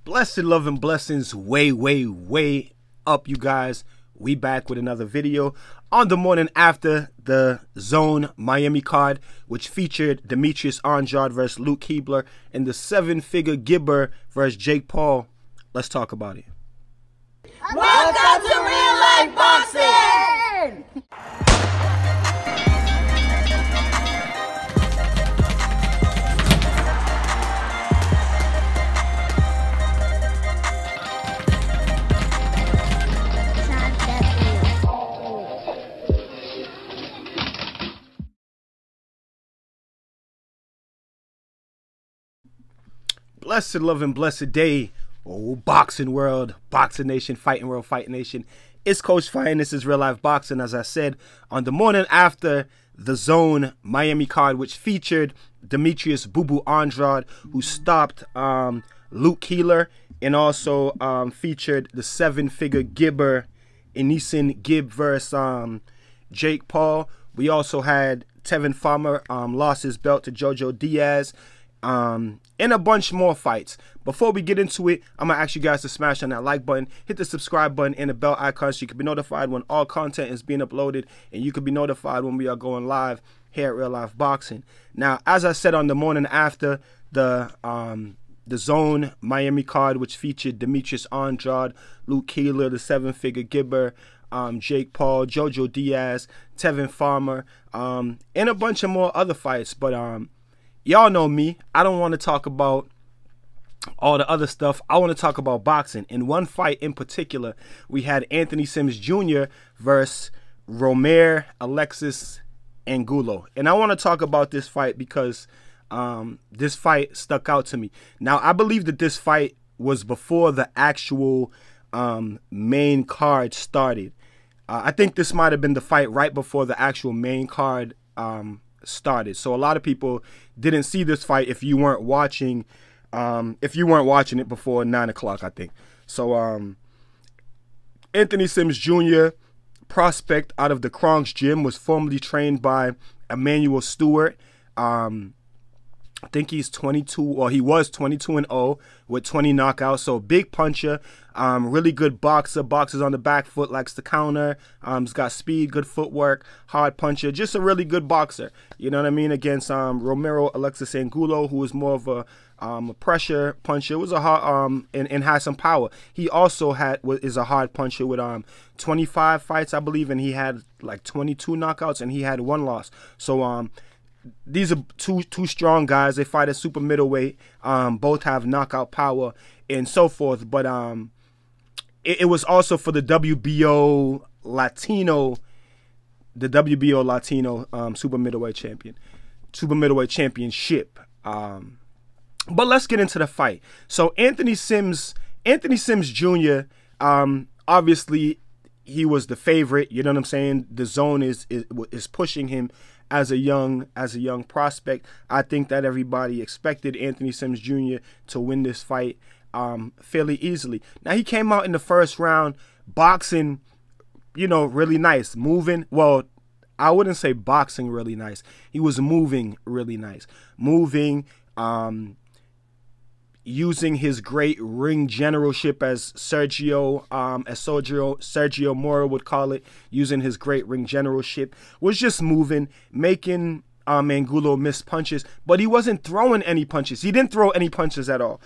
Blessed love and blessings way up, you guys. We back with another video on the morning after the Zone Miami card, which featured Demetrius Andrade versus Luke Keebler and the seven-figure Gibber versus Jake Paul. Let's talk about it. Welcome to Real Life Boxing! Blessed love and blessed day, oh boxing world, boxing nation, fighting world, fighting nation. It's Coach Fight, and this is Real Life Boxing. As I said, on the morning after the Zone Miami card, which featured Demetrius Boo Boo Andrade, who stopped Luke Keebler, and also featured the seven-figure Gibber, Enisin Gibb versus Jake Paul. We also had Tevin Farmer lost his belt to Jojo Diaz. And a bunch more fights. Before we get into it, I'm gonna ask you guys to smash on that like button, hit the subscribe button and the bell icon so you can be notified when all content is being uploaded, and you can be notified when we are going live here at Real Life Boxing. Now, as I said, on the morning after the Zone Miami card, which featured Demetrius Andrade, Luke Keebler, the seven-figure Gibber, Jake Paul, Jojo Diaz, Tevin Farmer, and a bunch of more other fights, but y'all know me. I don't want to talk about all the other stuff. I want to talk about boxing. In one fight in particular, we had Anthony Sims Jr. versus Romer Alexis Angulo. And I want to talk about this fight because this fight stuck out to me. Now, I believe that this fight was before the actual main card started. I think this might have been the fight right before the actual main card started. So a lot of people didn't see this fight if you weren't watching it before 9 o'clock, I think. So Anthony Sims Jr., prospect out of the Kronx gym, was formerly trained by Emmanuel Stewart. I think he's 22, or he was 22-0 with 20 knockouts. So big puncher, really good boxer, boxes on the back foot, likes to counter. He's got speed, good footwork, hard puncher, just a really good boxer. You know what I mean? Against Romero Alexis Angulo, who is more of a pressure puncher, was a hard and has some power. He also is a hard puncher with 25 fights, I believe, and he had like 22 knockouts, and he had one loss. So these are two strong guys. They fight at super middleweight. Both have knockout power and so forth. But it was also for the WBO Latino, super middleweight championship. But let's get into the fight. So Anthony Sims Jr. Obviously he was the favorite. You know what I'm saying? The Zone is pushing him as a young prospect. I think that everybody expected Anthony Sims Jr. to win this fight fairly easily. Now, he came out in the first round boxing, you know, really nice, moving. Well, I wouldn't say boxing really nice. He was moving really nice, using his great ring generalship, as Sergio Mora would call it, using his great ring generalship, was just moving, making Angulo miss punches, but he wasn't throwing any punches. He didn't throw any punches at all.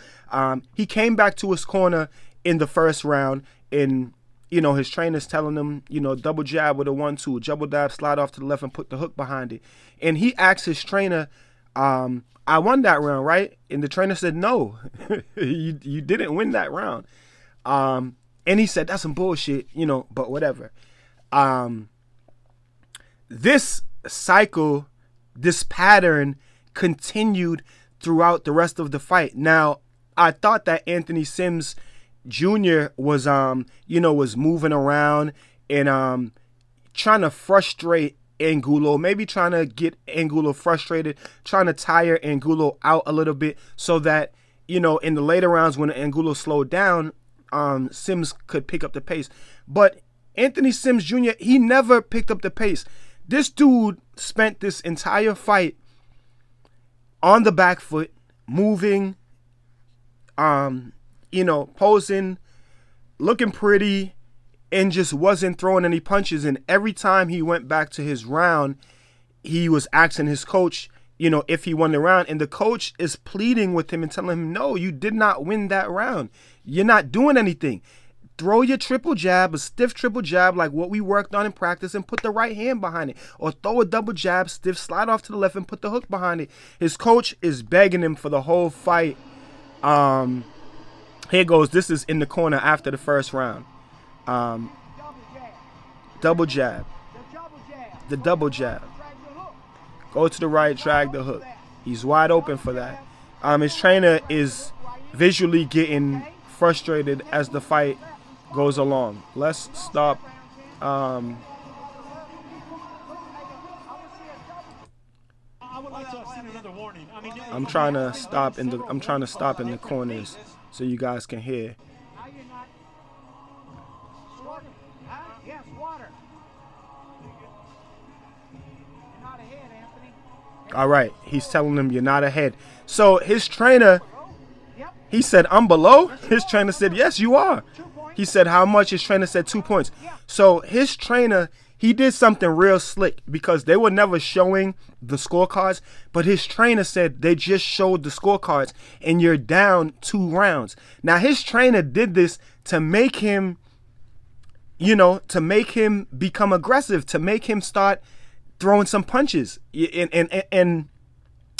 He came back to his corner in the first round, and you know, his trainer's telling him, you know, double jab with a 1-2, double dab, slide off to the left and put the hook behind it. And he asked his trainer, I won that round, right? And the trainer said, no, you didn't win that round. And he said, that's some bullshit, you know, but whatever. This cycle, this pattern continued throughout the rest of the fight. Now, I thought that Anthony Sims Jr. was, you know, was moving around and trying to frustrate Angulo, maybe trying to get Angulo frustrated, trying to tire Angulo out a little bit so that, you know, in the later rounds when Angulo slowed down, Sims could pick up the pace. But Anthony Sims Jr., he never picked up the pace. This dude spent this entire fight on the back foot, moving, posing, looking pretty, and just wasn't throwing any punches. And every time he went back to his round, he was asking his coach, if he won the round. And the coach is pleading with him and telling him, no, you did not win that round. You're not doing anything. Throw your triple jab, a stiff triple jab like what we worked on in practice, and put the right hand behind it. Or throw a double jab, stiff, slide off to the left and put the hook behind it. His coach is begging him for the whole fight. Here goes. This is in the corner after the first round. Double jab. The double jab. Go to the right, drag the hook. He's wide open for that. His trainer is visually getting frustrated as the fight goes along. Let's stop. I would like to have seen another warning. I'm trying to stop in the corners so you guys can hear. Yes, water. You're not ahead, Anthony. All right, he's telling him you're not ahead. So his trainer, he said, I'm below. His trainer said, yes, you are. He said, how much? His trainer said 2 points. So his trainer, he did something real slick because they were never showing the scorecards. But his trainer said they just showed the scorecards and you're down 2 rounds. Now, his trainer did this to make him, to make him become aggressive, to make him start throwing some punches. And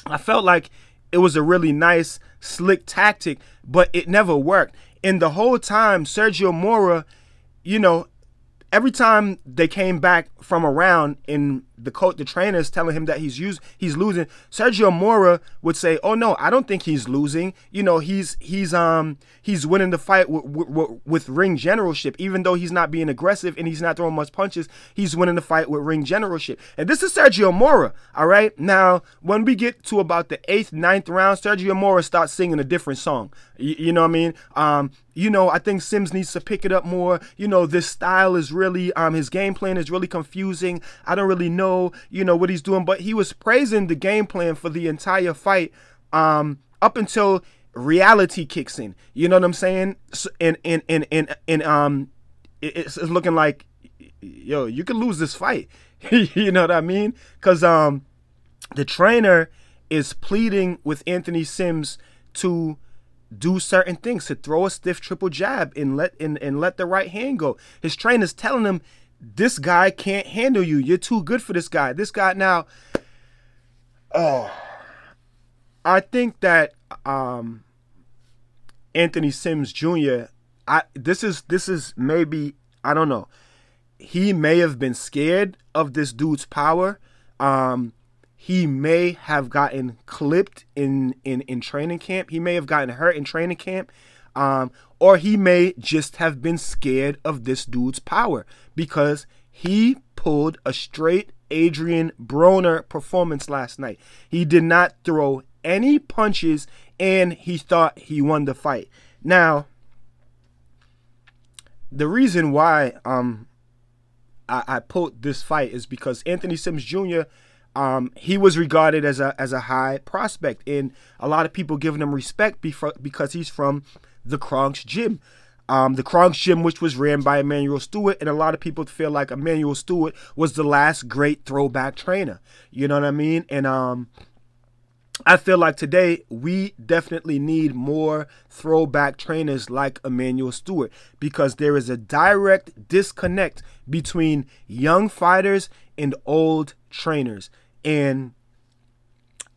I felt like it was a really nice, slick tactic, but it never worked. And the whole time, Sergio Mora, every time they came back from a round and the trainers telling him that he's losing, Sergio Mora would say, oh no, I don't think he's losing. He's winning the fight with ring generalship. Even though he's not being aggressive and he's not throwing much punches, he's winning the fight with ring generalship. And this is Sergio Mora, all right? Now, when we get to about the 8th, 9th round, Sergio Mora starts singing a different song. You know what I mean? I think Sims needs to pick it up more. This style is really, his game plan is really confusing. I don't really know, what he's doing. But he was praising the game plan for the entire fight up until reality kicks in. You know what I'm saying? So, and it's looking like, yo, you could lose this fight. You know what I mean? Because the trainer is pleading with Anthony Sims to do certain things, to throw a stiff triple jab and let the right hand go. His trainer's telling him, this guy can't handle you. You're too good for this guy. This guy now. Oh, I think that Anthony Sims Jr. This is maybe, I don't know. He may have been scared of this dude's power. He may have gotten clipped in training camp. He may have gotten hurt in training camp. Or he may just have been scared of this dude's power because he pulled a straight Adrian Broner performance last night. He did not throw any punches and he thought he won the fight. Now, the reason why I pulled this fight is because Anthony Sims Jr., he was regarded as a high prospect, and a lot of people giving him respect because he's from the Kronx gym. The Kronx gym, which was ran by Emmanuel Stewart, and a lot of people feel like Emmanuel Stewart was the last great throwback trainer. You know what I mean? And I feel like today we definitely need more throwback trainers like Emmanuel Stewart because there is a direct disconnect between young fighters and old trainers. And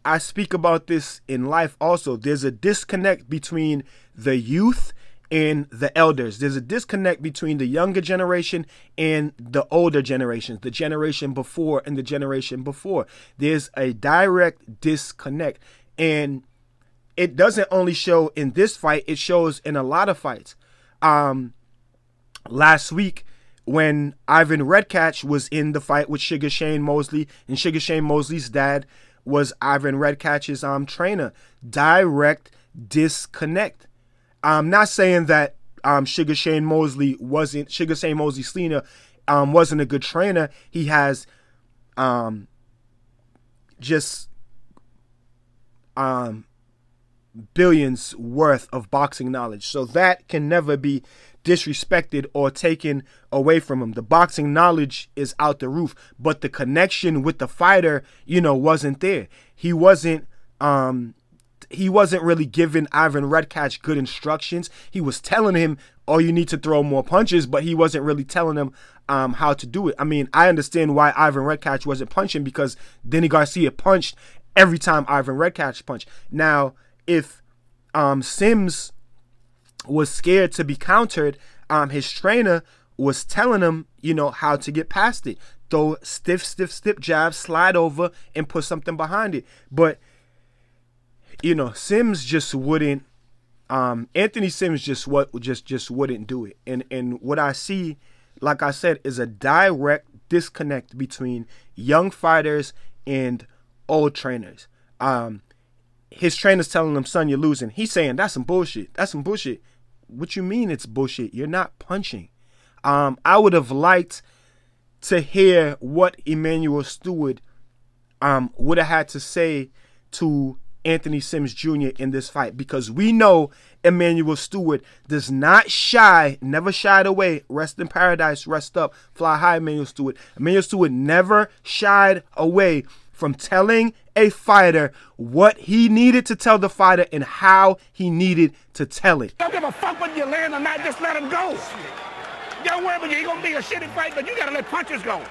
I speak about this in life also. There's a disconnect between the youth and the elders. There's a disconnect between the younger generation and the older generations, the generation before and the generation before. There's a direct disconnect. And it doesn't only show in this fight, it shows in a lot of fights. Last week, when Ivan Redkach was in the fight with Sugar Shane Mosley, and Sugar Shane Mosley's dad was Ivan Redkach's trainer. Direct disconnect. I'm not saying that Sugar Shane Mosley Sr. Wasn't a good trainer. He has billions worth of boxing knowledge. So that can never be disrespected or taken away from him. The boxing knowledge is out the roof, but the connection with the fighter, you know, wasn't there. He wasn't really giving Ivan Redkach good instructions. He was telling him, oh, you need to throw more punches, but he wasn't really telling him how to do it. I mean, I understand why Ivan Redkach wasn't punching, because Danny Garcia punched every time Ivan Redkach punched. Now, if Sims was scared to be countered, his trainer was telling him, you know, how to get past it. Throw stiff jabs, slide over, and put something behind it. But, you know, Sims just wouldn't. Anthony Sims just wouldn't do it. And what I see, like I said, is a direct disconnect between young fighters and old trainers. His trainer's telling him, son, you're losing. He's saying, that's some bullshit. That's some bullshit. What you mean it's bullshit? You're not punching. I would have liked to hear what Emanuel Steward would have had to say to Anthony Sims Jr. in this fight, because we know Emanuel Steward does not shy, never shied away. Rest in paradise, rest up, fly high, Emanuel Steward. Emanuel Steward never shied away from telling a fighter what he needed to tell the fighter and how he needed to tell it. Don't give a fuck whether you land or not, just let him go. Don't worry about you, ain't gonna be a shitty fight, but you gotta let punches go.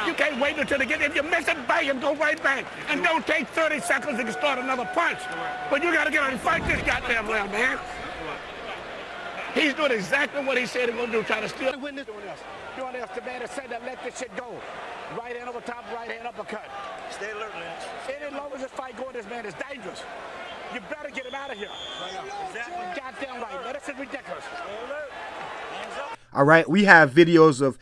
You can't wait until they get, if you miss it, bang, and go right back. And don't take 30 seconds to start another punch. But you gotta get on and fight this goddamn little man. He's doing exactly what he said he's gonna do, trying to steal. Doing this, the man that said that let this shit go. Right hand over top, right hand uppercut. Stay alert, man. Any long as this fight going, this man is dangerous. You better get him out of here. Exactly. Goddamn right, man. This is ridiculous. All right, we have videos of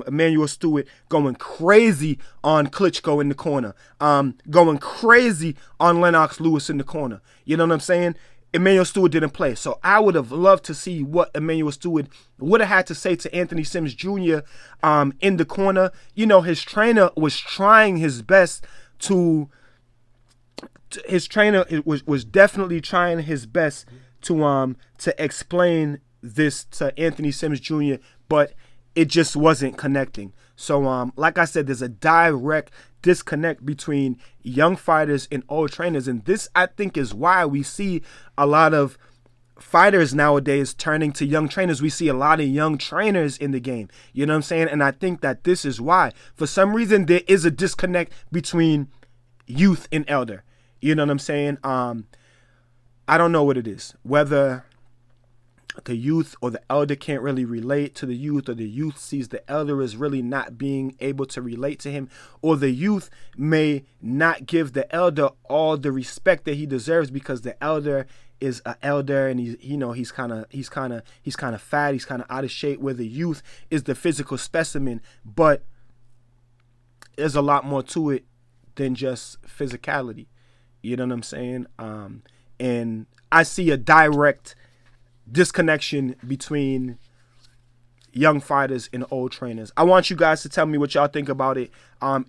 Emanuel Steward going crazy on Klitschko in the corner, going crazy on Lennox Lewis in the corner. You know what I'm saying? Emanuel Steward didn't play, so I would have loved to see what Emanuel Steward would have had to say to Anthony Sims Jr. In the corner. You know, his trainer was trying his best to. His trainer was definitely trying his best to explain this to Anthony Sims Jr., but it just wasn't connecting. So like I said, there's a direct disconnect between young fighters and old trainers, and this, I think, is why we see a lot of fighters nowadays turning to young trainers. We see a lot of young trainers in the game, you know what I'm saying? And I think that this is why, for some reason, there is a disconnect between youth and elder, you know what I'm saying? I don't know what it is, whether the youth or the elder can't really relate to the youth, or the youth sees the elder as really not being able to relate to him, or the youth may not give the elder all the respect that he deserves because the elder is an elder and he's kind of fat, he's kind of out of shape, where the youth is the physical specimen. But there's a lot more to it than just physicality, you know what I'm saying? And I see a direct disconnection between young fighters and old trainers. I want you guys to tell me what y'all think about it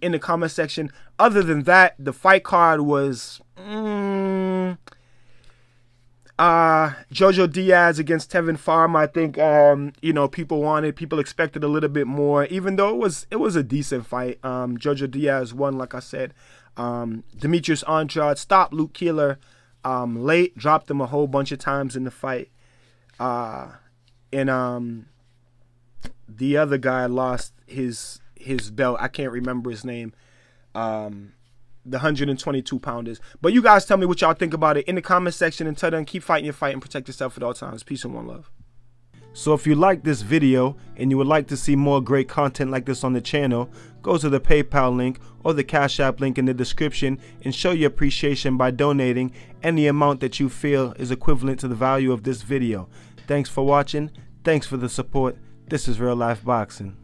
in the comment section. Other than that, the fight card was Jojo Diaz against Tevin Farm. I think you know, people expected a little bit more, even though it was a decent fight. Jojo Diaz won, like I said. Demetrius Andrade stopped Luke Keeler late, dropped him a whole bunch of times in the fight. And the other guy lost his belt. I can't remember his name. The 122 pounders. But you guys tell me what y'all think about it in the comment section. Until then, keep fighting your fight and protect yourself at all times. Peace and one love. So if you like this video and you would like to see more great content like this on the channel, go to the PayPal link or the Cash App link in the description and show your appreciation by donating any amount that you feel is equivalent to the value of this video. Thanks for watching. Thanks for the support. This is Real Life Boxing.